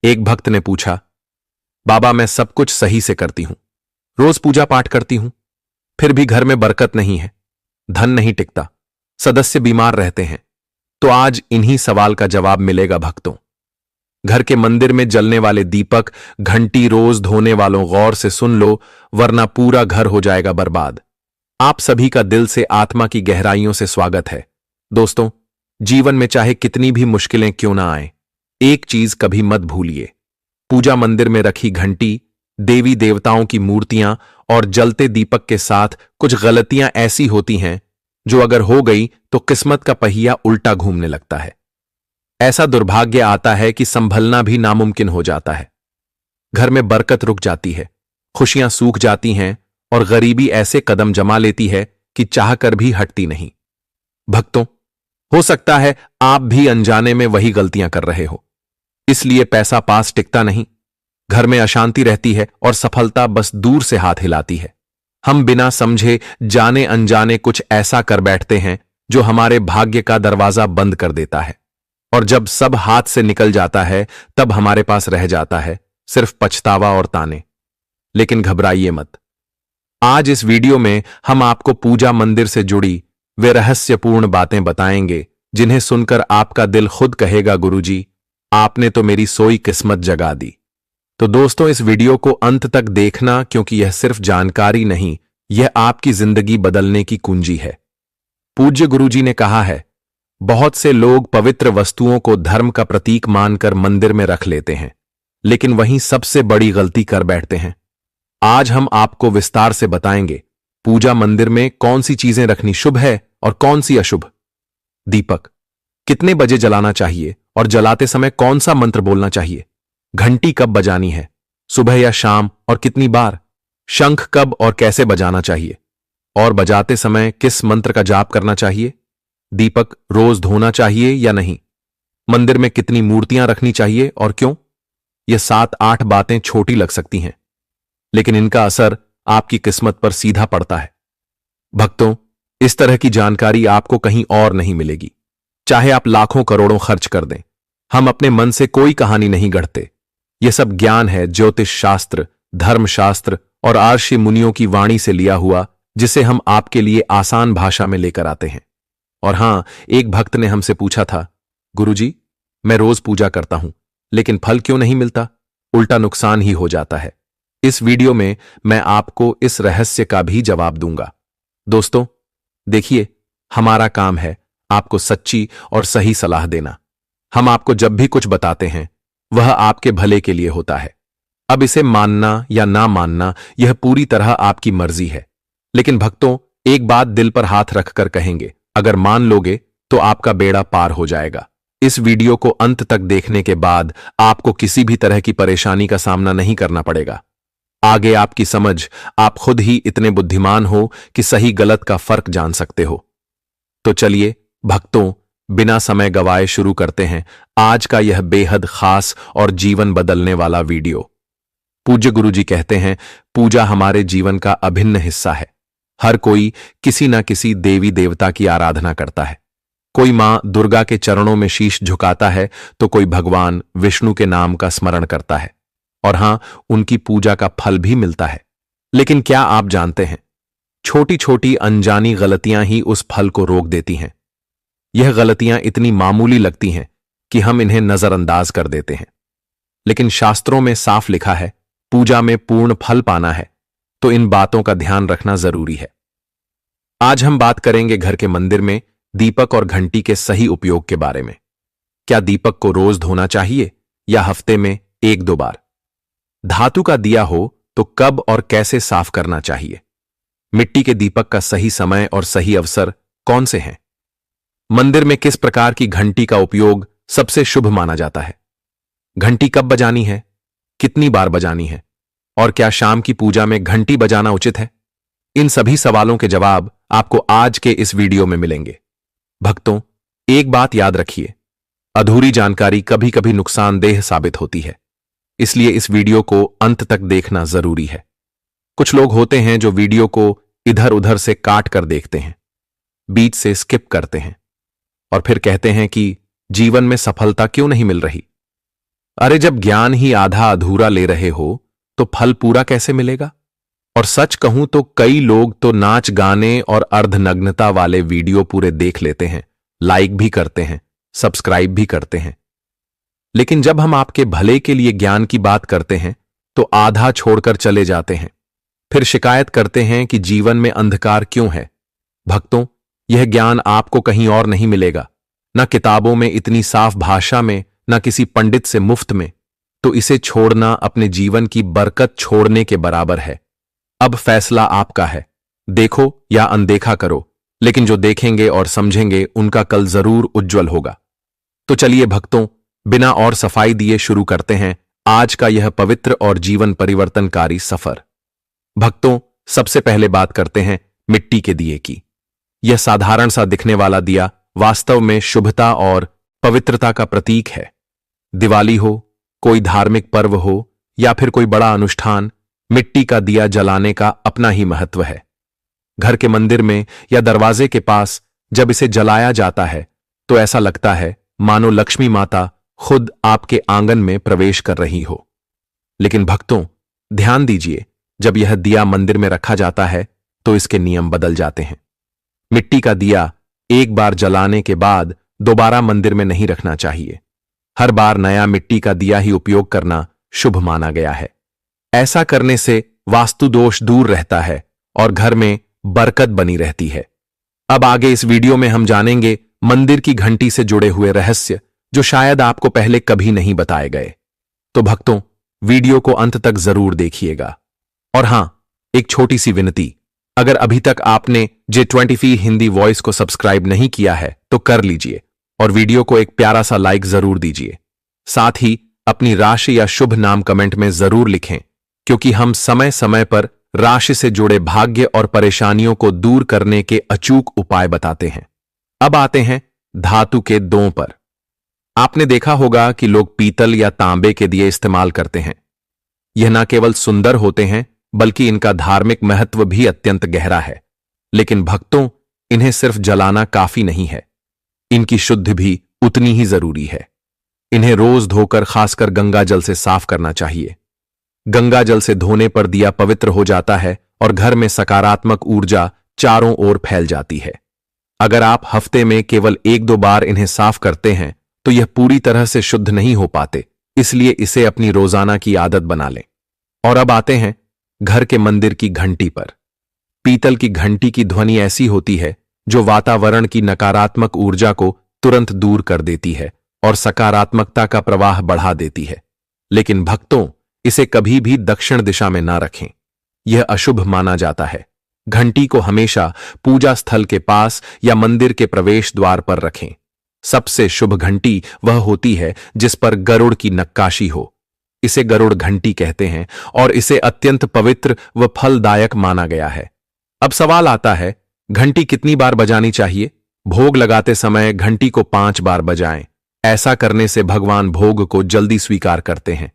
एक भक्त ने पूछा, बाबा मैं सब कुछ सही से करती हूं, रोज पूजा पाठ करती हूं, फिर भी घर में बरकत नहीं है, धन नहीं टिकता, सदस्य बीमार रहते हैं। तो आज इन्हीं सवाल का जवाब मिलेगा भक्तों। घर के मंदिर में जलने वाले दीपक, घंटी रोज धोने वालों गौर से सुन लो, वरना पूरा घर हो जाएगा बर्बाद। आप सभी का दिल से आत्मा की गहराइयों से स्वागत है। दोस्तों, जीवन में चाहे कितनी भी मुश्किलें क्यों ना आए, एक चीज कभी मत भूलिए। पूजा मंदिर में रखी घंटी, देवी देवताओं की मूर्तियां और जलते दीपक के साथ कुछ गलतियां ऐसी होती हैं जो अगर हो गई तो किस्मत का पहिया उल्टा घूमने लगता है। ऐसा दुर्भाग्य आता है कि संभलना भी नामुमकिन हो जाता है। घर में बरकत रुक जाती है, खुशियां सूख जाती हैं और गरीबी ऐसे कदम जमा लेती है कि चाहकर भी हटती नहीं। भक्तों, हो सकता है आप भी अनजाने में वही गलतियां कर रहे हो, इसलिए पैसा पास टिकता नहीं, घर में अशांति रहती है और सफलता बस दूर से हाथ हिलाती है। हम बिना समझे जाने अनजाने कुछ ऐसा कर बैठते हैं जो हमारे भाग्य का दरवाजा बंद कर देता है, और जब सब हाथ से निकल जाता है तब हमारे पास रह जाता है सिर्फ पछतावा और ताने। लेकिन घबराइए मत। आज इस वीडियो में हम आपको पूजा मंदिर से जुड़ी वे रहस्यपूर्ण बातें बताएंगे जिन्हें सुनकर आपका दिल खुद कहेगा, गुरुजी, आपने तो मेरी सोई किस्मत जगा दी। तो दोस्तों, इस वीडियो को अंत तक देखना, क्योंकि यह सिर्फ जानकारी नहीं, यह आपकी जिंदगी बदलने की कुंजी है। पूज्य गुरुजी ने कहा है, बहुत से लोग पवित्र वस्तुओं को धर्म का प्रतीक मानकर मंदिर में रख लेते हैं, लेकिन वहीं सबसे बड़ी गलती कर बैठते हैं। आज हम आपको विस्तार से बताएंगे पूजा मंदिर में कौन सी चीजें रखनी शुभ है और कौन सी अशुभ। दीपक कितने बजे जलाना चाहिए और जलाते समय कौन सा मंत्र बोलना चाहिए। घंटी कब बजानी है, सुबह या शाम और कितनी बार। शंख कब और कैसे बजाना चाहिए और बजाते समय किस मंत्र का जाप करना चाहिए। दीपक रोज धोना चाहिए या नहीं। मंदिर में कितनी मूर्तियां रखनी चाहिए और क्यों। यह 7-8 बातें छोटी लग सकती हैं, लेकिन इनका असर आपकी किस्मत पर सीधा पड़ता है। भक्तों, इस तरह की जानकारी आपको कहीं और नहीं मिलेगी, चाहे आप लाखों करोड़ों खर्च कर दें। हम अपने मन से कोई कहानी नहीं गढ़ते। यह सब ज्ञान है ज्योतिष शास्त्र, धर्मशास्त्र और आर्षि मुनियों की वाणी से लिया हुआ, जिसे हम आपके लिए आसान भाषा में लेकर आते हैं। और हां, एक भक्त ने हमसे पूछा था, गुरुजी, मैं रोज पूजा करता हूं, लेकिन फल क्यों नहीं मिलता, उल्टा नुकसान ही हो जाता है। इस वीडियो में मैं आपको इस रहस्य का भी जवाब दूंगा। दोस्तों, देखिए, हमारा काम है आपको सच्ची और सही सलाह देना। हम आपको जब भी कुछ बताते हैं वह आपके भले के लिए होता है। अब इसे मानना या ना मानना यह पूरी तरह आपकी मर्जी है। लेकिन भक्तों, एक बात दिल पर हाथ रखकर कहेंगे, अगर मान लोगे तो आपका बेड़ा पार हो जाएगा। इस वीडियो को अंत तक देखने के बाद आपको किसी भी तरह की परेशानी का सामना नहीं करना पड़ेगा। आगे आपकी समझ, आप खुद ही इतने बुद्धिमान हो कि सही गलत का फर्क जान सकते हो। तो चलिए भक्तों, बिना समय गवाए शुरू करते हैं आज का यह बेहद खास और जीवन बदलने वाला वीडियो। पूज्य गुरुजी कहते हैं, पूजा हमारे जीवन का अभिन्न हिस्सा है। हर कोई किसी न किसी देवी देवता की आराधना करता है। कोई मां दुर्गा के चरणों में शीश झुकाता है तो कोई भगवान विष्णु के नाम का स्मरण करता है, और हां, उनकी पूजा का फल भी मिलता है। लेकिन क्या आप जानते हैं, छोटी छोटी अनजानी गलतियां ही उस फल को रोक देती हैं। यह गलतियां इतनी मामूली लगती हैं कि हम इन्हें नजरअंदाज कर देते हैं, लेकिन शास्त्रों में साफ लिखा है, पूजा में पूर्ण फल पाना है तो इन बातों का ध्यान रखना जरूरी है। आज हम बात करेंगे घर के मंदिर में दीपक और घंटी के सही उपयोग के बारे में। क्या दीपक को रोज धोना चाहिए या हफ्ते में 1-2 बार। धातु का दिया हो तो कब और कैसे साफ करना चाहिए। मिट्टी के दीपक का सही समय और सही अवसर कौन से हैं। मंदिर में किस प्रकार की घंटी का उपयोग सबसे शुभ माना जाता है। घंटी कब बजानी है, कितनी बार बजानी है, और क्या शाम की पूजा में घंटी बजाना उचित है। इन सभी सवालों के जवाब आपको आज के इस वीडियो में मिलेंगे। भक्तों, एक बात याद रखिए, अधूरी जानकारी कभी कभी नुकसानदेह साबित होती है, इसलिए इस वीडियो को अंत तक देखना जरूरी है। कुछ लोग होते हैं जो वीडियो को इधर उधर से काट कर देखते हैं, बीच से स्किप करते हैं और फिर कहते हैं कि जीवन में सफलता क्यों नहीं मिल रही। अरे जब ज्ञान ही आधा अधूरा ले रहे हो तो फल पूरा कैसे मिलेगा? और सच कहूं तो कई लोग तो नाच गाने और अर्धनग्नता वाले वीडियो पूरे देख लेते हैं, लाइक भी करते हैं, सब्सक्राइब भी करते हैं। लेकिन जब हम आपके भले के लिए ज्ञान की बात करते हैं तो आधा छोड़कर चले जाते हैं, फिर शिकायत करते हैं कि जीवन में अंधकार क्यों है। भक्तों, यह ज्ञान आपको कहीं और नहीं मिलेगा, न किताबों में इतनी साफ भाषा में, न किसी पंडित से मुफ्त में। तो इसे छोड़ना अपने जीवन की बरकत छोड़ने के बराबर है। अब फैसला आपका है, देखो या अनदेखा करो, लेकिन जो देखेंगे और समझेंगे उनका कल जरूर उज्जवल होगा। तो चलिए भक्तों, बिना और सफाई दिए शुरू करते हैं आज का यह पवित्र और जीवन परिवर्तनकारी सफर। भक्तों, सबसे पहले बात करते हैं मिट्टी के दिए की। यह साधारण सा दिखने वाला दिया वास्तव में शुभता और पवित्रता का प्रतीक है। दिवाली हो, कोई धार्मिक पर्व हो या फिर कोई बड़ा अनुष्ठान, मिट्टी का दिया जलाने का अपना ही महत्व है। घर के मंदिर में या दरवाजे के पास जब इसे जलाया जाता है तो ऐसा लगता है मानो लक्ष्मी माता खुद आपके आंगन में प्रवेश कर रही हो। लेकिन भक्तों, ध्यान दीजिए, जब यह दिया मंदिर में रखा जाता है तो इसके नियम बदल जाते हैं। मिट्टी का दिया एक बार जलाने के बाद दोबारा मंदिर में नहीं रखना चाहिए। हर बार नया मिट्टी का दिया ही उपयोग करना शुभ माना गया है। ऐसा करने से वास्तु दोष दूर रहता है और घर में बरकत बनी रहती है। अब आगे इस वीडियो में हम जानेंगे मंदिर की घंटी से जुड़े हुए रहस्य जो शायद आपको पहले कभी नहीं बताए गए। तो भक्तों, वीडियो को अंत तक जरूर देखिएगा। और हां, एक छोटी सी विनती, अगर अभी तक आपने J20 हिंदी वॉइस को सब्सक्राइब नहीं किया है तो कर लीजिए और वीडियो को एक प्यारा सा लाइक जरूर दीजिए। साथ ही अपनी राशि या शुभ नाम कमेंट में जरूर लिखें, क्योंकि हम समय समय पर राशि से जुड़े भाग्य और परेशानियों को दूर करने के अचूक उपाय बताते हैं। अब आते हैं धातु के दों पर। आपने देखा होगा कि लोग पीतल या तांबे के दिए इस्तेमाल करते हैं। यह न केवल सुंदर होते हैं बल्कि इनका धार्मिक महत्व भी अत्यंत गहरा है। लेकिन भक्तों, इन्हें सिर्फ जलाना काफी नहीं है, इनकी शुद्धि भी उतनी ही जरूरी है। इन्हें रोज धोकर खासकर गंगा जल से साफ करना चाहिए। गंगा जल से धोने पर दिया पवित्र हो जाता है और घर में सकारात्मक ऊर्जा चारों ओर फैल जाती है। अगर आप हफ्ते में केवल 1-2 बार इन्हें साफ करते हैं तो यह पूरी तरह से शुद्ध नहीं हो पाते, इसलिए इसे अपनी रोजाना की आदत बना लें। और अब आते हैं घर के मंदिर की घंटी पर। पीतल की घंटी की ध्वनि ऐसी होती है जो वातावरण की नकारात्मक ऊर्जा को तुरंत दूर कर देती है और सकारात्मकता का प्रवाह बढ़ा देती है। लेकिन भक्तों, इसे कभी भी दक्षिण दिशा में ना रखें, यह अशुभ माना जाता है। घंटी को हमेशा पूजा स्थल के पास या मंदिर के प्रवेश द्वार पर रखें। सबसे शुभ घंटी वह होती है जिस पर गरुड़ की नक्काशी हो। इसे गरुड़ घंटी कहते हैं और इसे अत्यंत पवित्र व फलदायक माना गया है। अब सवाल आता है, घंटी कितनी बार बजानी चाहिए? भोग लगाते समय घंटी को 5 बार बजाएं। ऐसा करने से भगवान भोग को जल्दी स्वीकार करते हैं।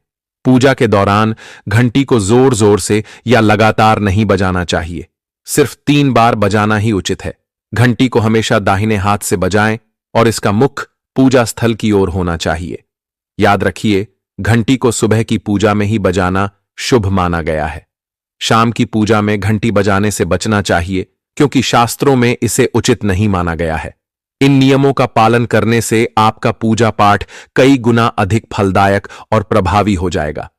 पूजा के दौरान घंटी को जोर जोर से या लगातार नहीं बजाना चाहिए, सिर्फ 3 बार बजाना ही उचित है। घंटी को हमेशा दाहिने हाथ से बजाएं और इसका मुख पूजा स्थल की ओर होना चाहिए। याद रखिए, घंटी को सुबह की पूजा में ही बजाना शुभ माना गया है। शाम की पूजा में घंटी बजाने से बचना चाहिए, क्योंकि शास्त्रों में इसे उचित नहीं माना गया है। इन नियमों का पालन करने से आपका पूजा पाठ कई गुना अधिक फलदायक और प्रभावी हो जाएगा।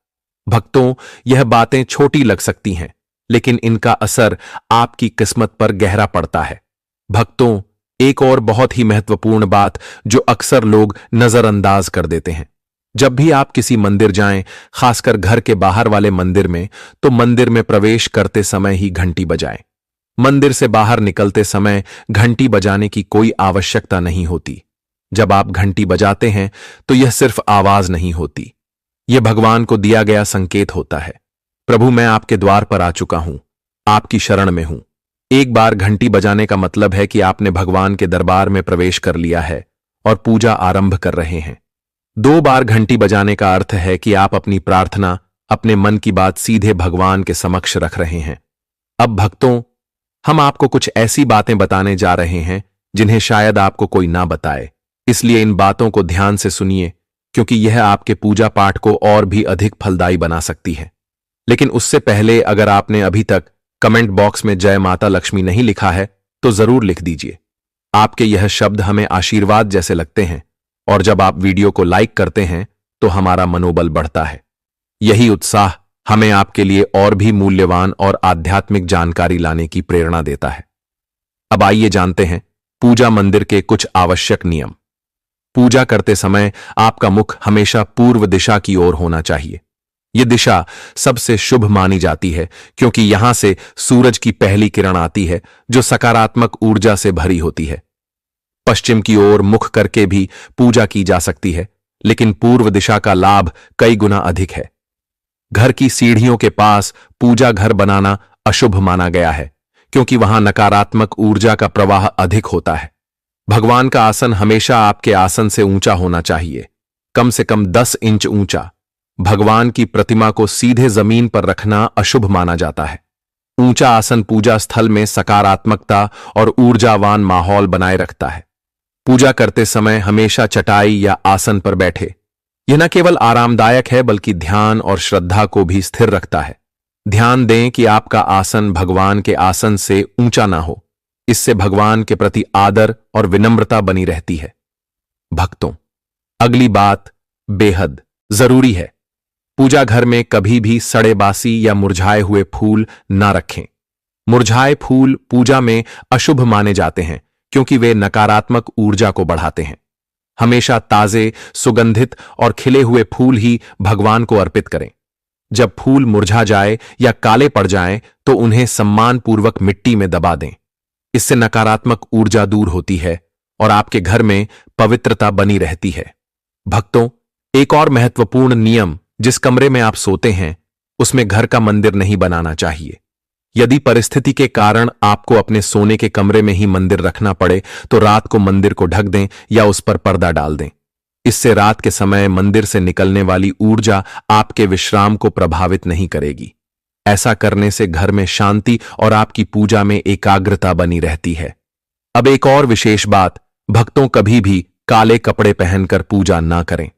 भक्तों, यह बातें छोटी लग सकती हैं, लेकिन इनका असर आपकी किस्मत पर गहरा पड़ता है। भक्तों, एक और बहुत ही महत्वपूर्ण बात जो अक्सर लोग नजरअंदाज कर देते हैं। जब भी आप किसी मंदिर जाएं, खासकर घर के बाहर वाले मंदिर में, तो मंदिर में प्रवेश करते समय ही घंटी बजाएं। मंदिर से बाहर निकलते समय घंटी बजाने की कोई आवश्यकता नहीं होती। जब आप घंटी बजाते हैं तो यह सिर्फ आवाज नहीं होती, यह भगवान को दिया गया संकेत होता है। प्रभु, मैं आपके द्वार पर आ चुका हूं, आपकी शरण में हूं। एक बार घंटी बजाने का मतलब है कि आपने भगवान के दरबार में प्रवेश कर लिया है और पूजा आरंभ कर रहे हैं। 2 बार घंटी बजाने का अर्थ है कि आप अपनी प्रार्थना, अपने मन की बात सीधे भगवान के समक्ष रख रहे हैं। अब भक्तों, हम आपको कुछ ऐसी बातें बताने जा रहे हैं जिन्हें शायद आपको कोई ना बताए, इसलिए इन बातों को ध्यान से सुनिए, क्योंकि यह आपके पूजा पाठ को और भी अधिक फलदायी बना सकती है। लेकिन उससे पहले अगर आपने अभी तक कमेंट बॉक्स में जय माता लक्ष्मी नहीं लिखा है तो जरूर लिख दीजिए। आपके यह शब्द हमें आशीर्वाद जैसे लगते हैं और जब आप वीडियो को लाइक करते हैं तो हमारा मनोबल बढ़ता है। यही उत्साह हमें आपके लिए और भी मूल्यवान और आध्यात्मिक जानकारी लाने की प्रेरणा देता है। अब आइए जानते हैं पूजा मंदिर के कुछ आवश्यक नियम। पूजा करते समय आपका मुख हमेशा पूर्व दिशा की ओर होना चाहिए। यह दिशा सबसे शुभ मानी जाती है क्योंकि यहां से सूरज की पहली किरण आती है जो सकारात्मक ऊर्जा से भरी होती है। पश्चिम की ओर मुख करके भी पूजा की जा सकती है, लेकिन पूर्व दिशा का लाभ कई गुना अधिक है। घर की सीढ़ियों के पास पूजा घर बनाना अशुभ माना गया है क्योंकि वहां नकारात्मक ऊर्जा का प्रवाह अधिक होता है। भगवान का आसन हमेशा आपके आसन से ऊंचा होना चाहिए, कम से कम 10 इंच ऊंचा। भगवान की प्रतिमा को सीधे जमीन पर रखना अशुभ माना जाता है। ऊंचा आसन पूजा स्थल में सकारात्मकता और ऊर्जावान माहौल बनाए रखता है। पूजा करते समय हमेशा चटाई या आसन पर बैठे। यह न केवल आरामदायक है बल्कि ध्यान और श्रद्धा को भी स्थिर रखता है। ध्यान दें कि आपका आसन भगवान के आसन से ऊंचा ना हो। इससे भगवान के प्रति आदर और विनम्रता बनी रहती है। भक्तों, अगली बात बेहद जरूरी है। पूजा घर में कभी भी सड़े बासी या मुरझाए हुए फूल ना रखें। मुरझाए फूल पूजा में अशुभ माने जाते हैं क्योंकि वे नकारात्मक ऊर्जा को बढ़ाते हैं। हमेशा ताजे, सुगंधित और खिले हुए फूल ही भगवान को अर्पित करें। जब फूल मुरझा जाए या काले पड़ जाएं, तो उन्हें सम्मानपूर्वक मिट्टी में दबा दें। इससे नकारात्मक ऊर्जा दूर होती है और आपके घर में पवित्रता बनी रहती है। भक्तों, एक और महत्वपूर्ण नियम, जिस कमरे में आप सोते हैं उसमें घर का मंदिर नहीं बनाना चाहिए। यदि परिस्थिति के कारण आपको अपने सोने के कमरे में ही मंदिर रखना पड़े तो रात को मंदिर को ढक दें या उस पर पर्दा डाल दें। इससे रात के समय मंदिर से निकलने वाली ऊर्जा आपके विश्राम को प्रभावित नहीं करेगी। ऐसा करने से घर में शांति और आपकी पूजा में एकाग्रता बनी रहती है। अब एक और विशेष बात, भक्तों कभी भी काले कपड़े पहनकर पूजा ना करें।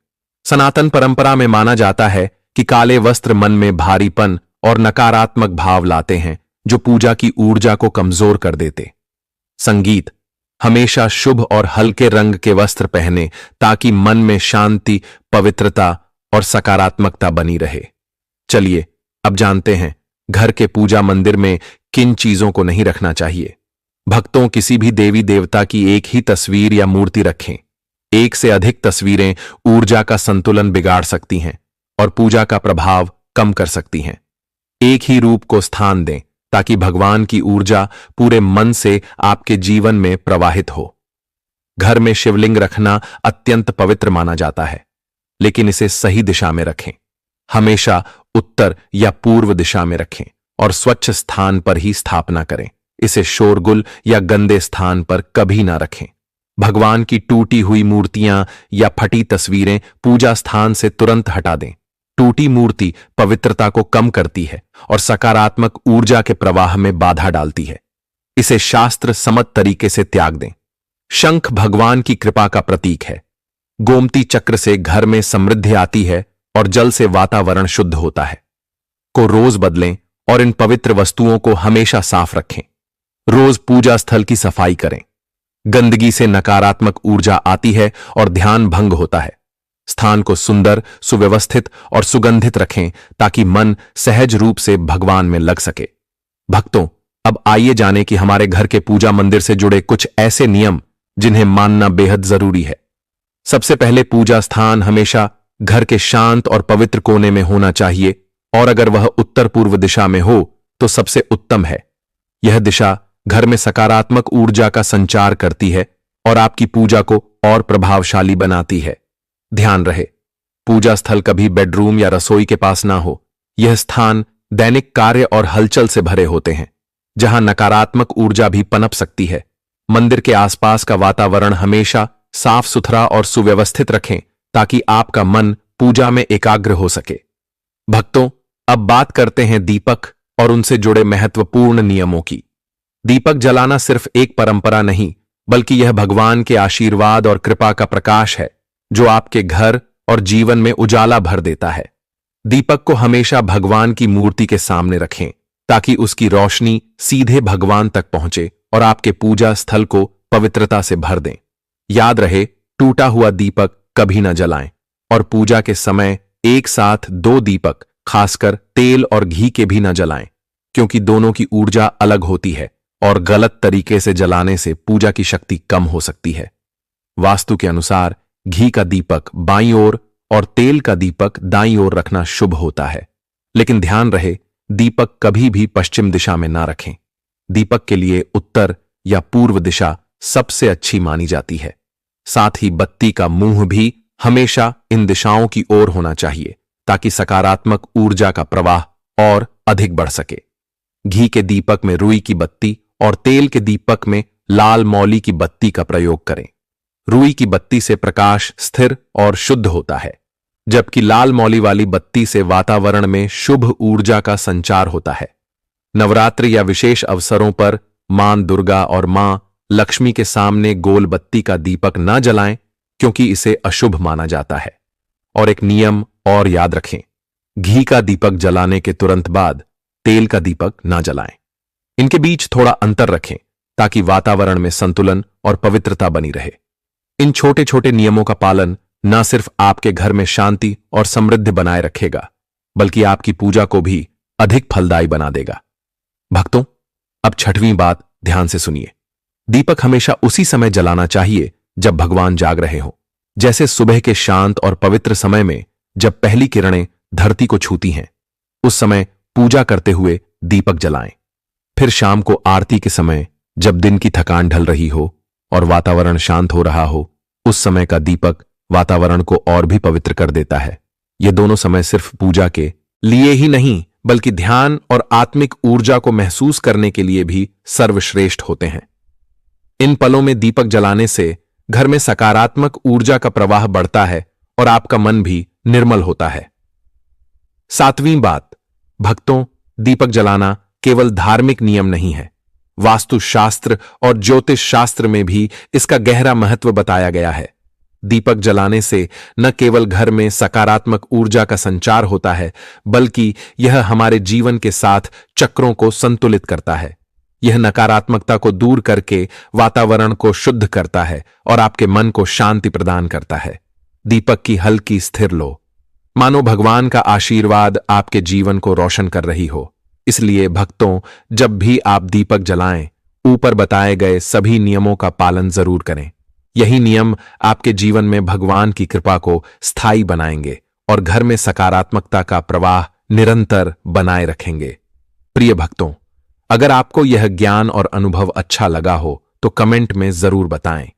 सनातन परंपरा में माना जाता है कि काले वस्त्र मन में भारीपन और नकारात्मक भाव लाते हैं जो पूजा की ऊर्जा को कमजोर कर देते। संगीत, हमेशा शुभ और हल्के रंग के वस्त्र पहने ताकि मन में शांति, पवित्रता और सकारात्मकता बनी रहे। चलिए अब जानते हैं घर के पूजा मंदिर में किन चीजों को नहीं रखना चाहिए। भक्तों, किसी भी देवी देवता की एक ही तस्वीर या मूर्ति रखें। एक से अधिक तस्वीरें ऊर्जा का संतुलन बिगाड़ सकती हैं और पूजा का प्रभाव कम कर सकती हैं। एक ही रूप को स्थान दें ताकि भगवान की ऊर्जा पूरे मन से आपके जीवन में प्रवाहित हो। घर में शिवलिंग रखना अत्यंत पवित्र माना जाता है, लेकिन इसे सही दिशा में रखें। हमेशा उत्तर या पूर्व दिशा में रखें और स्वच्छ स्थान पर ही स्थापना करें। इसे शोरगुल या गंदे स्थान पर कभी ना रखें। भगवान की टूटी हुई मूर्तियां या फटी तस्वीरें पूजा स्थान से तुरंत हटा दें। टूटी मूर्ति पवित्रता को कम करती है और सकारात्मक ऊर्जा के प्रवाह में बाधा डालती है। इसे शास्त्र सम्मत तरीके से त्याग दें। शंख भगवान की कृपा का प्रतीक है। गोमती चक्र से घर में समृद्धि आती है और जल से वातावरण शुद्ध होता है। को रोज बदलें और इन पवित्र वस्तुओं को हमेशा साफ रखें। रोज पूजा स्थल की सफाई करें। गंदगी से नकारात्मक ऊर्जा आती है और ध्यान भंग होता है। स्थान को सुंदर, सुव्यवस्थित और सुगंधित रखें ताकि मन सहज रूप से भगवान में लग सके। भक्तों, अब आइए जानें कि हमारे घर के पूजा मंदिर से जुड़े कुछ ऐसे नियम जिन्हें मानना बेहद जरूरी है। सबसे पहले, पूजा स्थान हमेशा घर के शांत और पवित्र कोने में होना चाहिए और अगर वह उत्तर पूर्व दिशा में हो तो सबसे उत्तम है। यह दिशा घर में सकारात्मक ऊर्जा का संचार करती है और आपकी पूजा को और प्रभावशाली बनाती है। ध्यान रहे, पूजा स्थल कभी बेडरूम या रसोई के पास ना हो। यह स्थान दैनिक कार्य और हलचल से भरे होते हैं, जहां नकारात्मक ऊर्जा भी पनप सकती है। मंदिर के आसपास का वातावरण हमेशा साफ सुथरा और सुव्यवस्थित रखें ताकि आपका मन पूजा में एकाग्र हो सके। भक्तों, अब बात करते हैं दीपक और उनसे जुड़े महत्वपूर्ण नियमों की। दीपक जलाना सिर्फ एक परंपरा नहीं, बल्कि यह भगवान के आशीर्वाद और कृपा का प्रकाश है जो आपके घर और जीवन में उजाला भर देता है। दीपक को हमेशा भगवान की मूर्ति के सामने रखें ताकि उसकी रोशनी सीधे भगवान तक पहुंचे और आपके पूजा स्थल को पवित्रता से भर दें। याद रहे, टूटा हुआ दीपक कभी न जलाएं और पूजा के समय एक साथ 2 दीपक, खासकर तेल और घी के भी न जलाएं, क्योंकि दोनों की ऊर्जा अलग होती है और गलत तरीके से जलाने से पूजा की शक्ति कम हो सकती है। वास्तु के अनुसार घी का दीपक बाईं ओर और तेल का दीपक दाईं ओर रखना शुभ होता है, लेकिन ध्यान रहे दीपक कभी भी पश्चिम दिशा में ना रखें। दीपक के लिए उत्तर या पूर्व दिशा सबसे अच्छी मानी जाती है। साथ ही बत्ती का मुंह भी हमेशा इन दिशाओं की ओर होना चाहिए ताकि सकारात्मक ऊर्जा का प्रवाह और अधिक बढ़ सके। घी के दीपक में रुई की बत्ती और तेल के दीपक में लाल मौली की बत्ती का प्रयोग करें। रुई की बत्ती से प्रकाश स्थिर और शुद्ध होता है, जबकि लाल मौली वाली बत्ती से वातावरण में शुभ ऊर्जा का संचार होता है। नवरात्रि या विशेष अवसरों पर मां दुर्गा और मां लक्ष्मी के सामने गोल बत्ती का दीपक न जलाएं, क्योंकि इसे अशुभ माना जाता है। और एक नियम और याद रखें, घी का दीपक जलाने के तुरंत बाद तेल का दीपक न जलाएं। इनके बीच थोड़ा अंतर रखें ताकि वातावरण में संतुलन और पवित्रता बनी रहे। इन छोटे छोटे नियमों का पालन न सिर्फ आपके घर में शांति और समृद्धि बनाए रखेगा, बल्कि आपकी पूजा को भी अधिक फलदायी बना देगा। भक्तों, अब 6वीं बात ध्यान से सुनिए। दीपक हमेशा उसी समय जलाना चाहिए जब भगवान जाग रहे हों, जैसे सुबह के शांत और पवित्र समय में जब पहली किरणें धरती को छूती हैं, उस समय पूजा करते हुए दीपक जलाएं। फिर शाम को आरती के समय जब दिन की थकान ढल रही हो और वातावरण शांत हो रहा हो, उस समय का दीपक वातावरण को और भी पवित्र कर देता है। ये दोनों समय सिर्फ पूजा के लिए ही नहीं, बल्कि ध्यान और आत्मिक ऊर्जा को महसूस करने के लिए भी सर्वश्रेष्ठ होते हैं। इन पलों में दीपक जलाने से घर में सकारात्मक ऊर्जा का प्रवाह बढ़ता है और आपका मन भी निर्मल होता है। 7वीं बात, भक्तों, दीपक जलाना केवल धार्मिक नियम नहीं है। वास्तुशास्त्र और ज्योतिष शास्त्र में भी इसका गहरा महत्व बताया गया है। दीपक जलाने से न केवल घर में सकारात्मक ऊर्जा का संचार होता है, बल्कि यह हमारे जीवन के साथ चक्रों को संतुलित करता है। यह नकारात्मकता को दूर करके वातावरण को शुद्ध करता है और आपके मन को शांति प्रदान करता है। दीपक की हल्की स्थिर लो, मानो भगवान का आशीर्वाद आपके जीवन को रोशन कर रही हो। इसलिए भक्तों, जब भी आप दीपक जलाएं, ऊपर बताए गए सभी नियमों का पालन जरूर करें। यही नियम आपके जीवन में भगवान की कृपा को स्थायी बनाएंगे और घर में सकारात्मकता का प्रवाह निरंतर बनाए रखेंगे। प्रिय भक्तों, अगर आपको यह ज्ञान और अनुभव अच्छा लगा हो तो कमेंट में जरूर बताएं।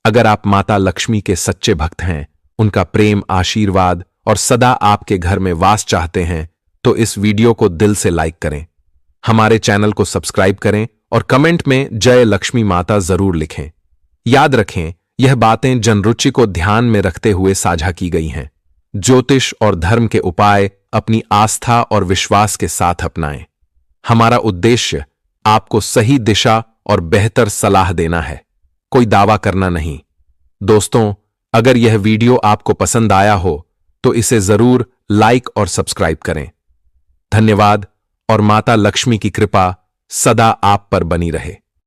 अगर आप माता लक्ष्मी के सच्चे भक्त हैं, उनका प्रेम, आशीर्वाद और सदा आपके घर में वास चाहते हैं, तो इस वीडियो को दिल से लाइक करें, हमारे चैनल को सब्सक्राइब करें और कमेंट में जय लक्ष्मी माता जरूर लिखें। याद रखें, यह बातें जनरुचि को ध्यान में रखते हुए साझा की गई हैं। ज्योतिष और धर्म के उपाय अपनी आस्था और विश्वास के साथ अपनाएं। हमारा उद्देश्य आपको सही दिशा और बेहतर सलाह देना है, कोई दावा करना नहीं। दोस्तों, अगर यह वीडियो आपको पसंद आया हो तो इसे जरूर लाइक और सब्सक्राइब करें। धन्यवाद और माता लक्ष्मी की कृपा सदा आप पर बनी रहे।